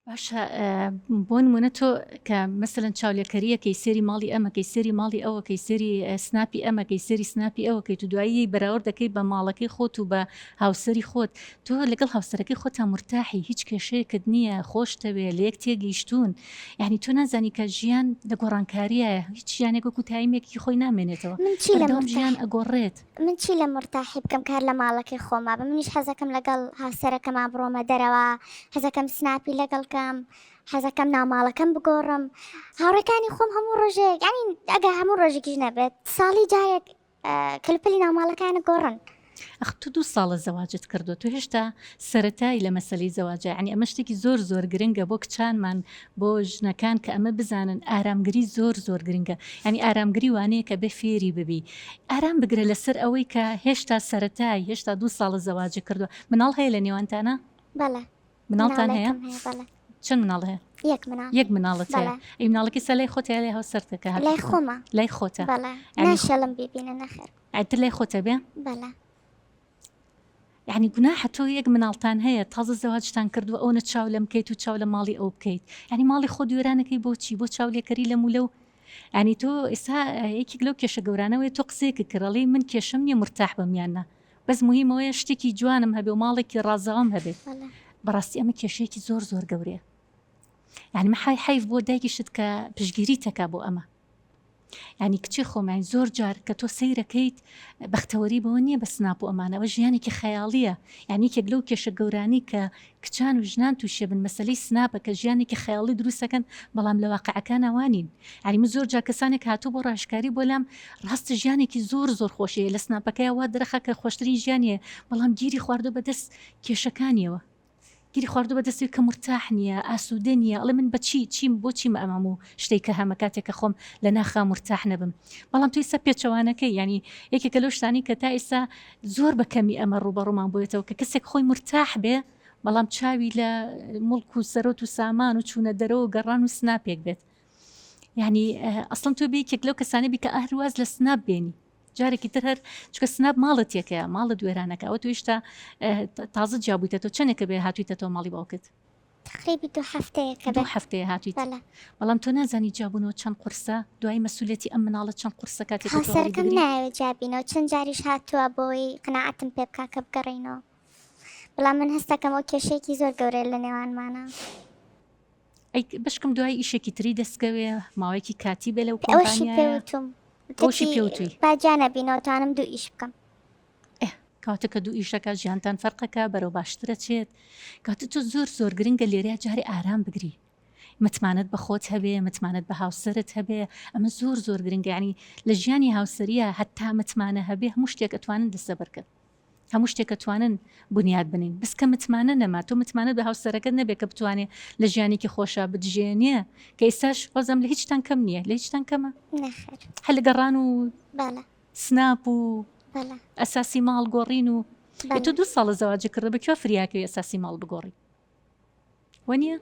باشە بۆ نمونە تۆ کە مەسەلەن چاولێکەریەکەی سێری ماڵی ئەمەکەی سێری ماڵی ئەوەکەی سێری سناپی ئەمەکەی سێری سناپی ئەوەکەی تو دوایی بەراورد دەکەی بە ماڵەکەی خۆت و بە هاوسەری خۆت تۆ لەگەڵ هاوسەرەکەی خۆت تا مرتاحی هیچ کێشەیەکت نییە خۆشتەوێ لە یەک تێگەیشتون یعنی تۆ نازانی کە ژیان لە گۆڕانکاریە هیچ ژیانێک وەکو تایمێکی خۆی نامێنێتەوە بەردەوام ژیان ئەگۆڕێت من چی لە مرتاحی بکەم کار لە ماڵەکەی خۆما بە منیش حەزەکەم لەگەڵ هاوسەرەکەما بڕۆمە دەرەوە حەزەکەم سناپی لەگەڵکەم حەزەکەم ناوماڵەکەم بگۆڕم هاوڕێکانی خۆم هەموو ڕۆژێک ینی ئەگە هەموو ڕۆژێکیش نەبێت ساڵی جارێک کلپلی ناوماڵەکانە گۆڕن. ئەخ تو 2 ساڵە زەواجت کردو تو هێشتا سەرەتایی لە مەسەلەی زەواجە ینی ئەمە شتێکی زۆر زۆر گرنگە بۆ کچانمان بۆ ژنەکان کە ئەمە بزانن ئارامگری زۆر زۆر گرنگە ینی ئارامگری وانەیە کە بێ فێری ببی ئارام بگرە لەسەر ئەوەی کە هێشتا سەرەتایی هێشتا 2 ساڵە زەواجە کردو مناڵ هەیە لە نێوانتانە؟ بەڵێ مناڵتان هەیە؟ چەند مناڵ هەیە؟ یەک مناڵت هەیە ئەی مناڵەکەی سە لای خۆت لای هاوسەرتەکە لای خۆمە لای خۆتە ناشەڵم بیبینە نەخێر ئەتر لای خۆتە بێ؟ بەڵێ يعني گوناحە تۆ یەک مناڵتان هەیە تازە زەواجتان کردووە ئەوە چاو لە بکەیت و چاو لە ماڵی ئەو بکەیت ینی ماڵی خۆ دوێرانەکەی بۆچی بۆ چاولێکەری لە مولە و ینی تۆ ئێستا یەکێک لەو کێشە گەورانەوەی تۆ قسێکە کڕەڵی من کێشەم نییە مرتاح بەمیانە بەس مهمەوەیە شتێکی جوانم هەبێ و ماڵێکی ڕازەوام هەبێت بەڕاستی ئەمە کێشەیەکی زۆر زۆر گەورەیە یعنی مەحای حیف بۆ دایکیشت کە پشگیری تەکا بۆ ئەمە ینی کچی خۆمان زۆر جار کە تۆ سەیرەکەیت بەختەوەری بەوە نییە بە سناپ و ئەمانەوە ژیانێکی خەیاڵیە یعنی کێک لەو کێشە گەورانی کە کچان و ژنان تووشێ بن مەسلەی سناپە کە ژیانێکی خەیاڵی دروستەکەن بەڵام لە واقعەکان ئەوانین ینی من زۆر جار کەسانێک هاتوو بۆ ڕاشکاری بۆ لام ڕاستە ژیانێکی زۆر زۆر خۆشیە لە سناپەکەی وا دەرەخە کە خۆشترین ژیانیە بەڵام گیری خواردو بەدەست کێشەکانیەوە گیری خواردو بەدەستی کە مرتاح نییە ئاسوودە نییە ئەڵێ من بەچی چیم بۆچی مەمەم و شتێک کە هەمە کاتێکە خۆم لە ناخا مرتاح نەبم بەڵام توی سە پێچەوانەکەی ینی یەکێکە لەو شتانی کە تا ئێستا زۆر بەکەمی ئەمە ڕوبەڕوومان بۆێتەوە کە کەسێک خۆی مرتاح بێ بەڵام چاوی لە مڵک و سەرۆت و سامان و چوونە دەرەوە گەڕان و سناپێک بێت ینی ئەسڵم تۆ بێکێک لەو کەسانە بی کە ئاهرواز لە سناپ بێنی جارێکی تر هەر چکە سناپ ماڵت یەکەیە ماڵە دوێرانەکە ئەوە توێشتا تازە جیابوویتەوە چەندێکە بێ هاتوویتەوە ماڵی باوکت تقریبی 2 هەفتەیەکە 2 هەفتەیە هاتوویت بەڵام تۆ نازانی جابوونەوە چەند قورسە دوای مەسئولەتی ئەم مناڵە چەند قورسە کاتێک هاوسەرەکەم نایەوێت جابینەوە چەند جاریش هاتووە بۆی قناعەتم پێ بکا کە بگەڕێینەوە بەڵام من هەستەکەم ئەو کێشەیەکی زۆر گەورەیە لە نێوانمانە ئەی بەشکم دوای ئیشێکی تری دەستکەوێ ماوەیەکی کاتی بێ لەو ئەوەشی پێوتم ئەوشی پێوتوی باجانە بینەوەتانم 2 ئیش بکەم کاتەکە 2 ئیشەکە ژیانتان فەرقەکە بەرەو باشترە چێت کاتە تۆ زۆر زۆر گرنگە لێرەیە جارێ ئارام بگری متمانەت بە خۆت هەبێ متمانەت بە هاوسەرت هەبێ ئەمە زۆر زۆر گرنگە ینی لە ژیانی هاوسەریە هەتا متمانە هەبێ هەموو شتێک ئەتوانن دەسەبەرکەن هەموو شتێک ئەتوانن بنیاد بنین بسکە متمانە نەما تۆ متمانەت بە هاوسەرەکەت نەبێت کە بتوانێت لە ژیانێکی خۆشە بدژێنێ کە ئێستاش وەزەم لە هیچتان کەم نییە لە هیچتان کەمە هەل گەڕان و سناپ و ئەساسی ماڵ گۆڕین و تو 2 ساڵە زەواجە کردە بە کوێ فریاکەوی ئەساسی ماڵ بگۆڕی وەنیە؟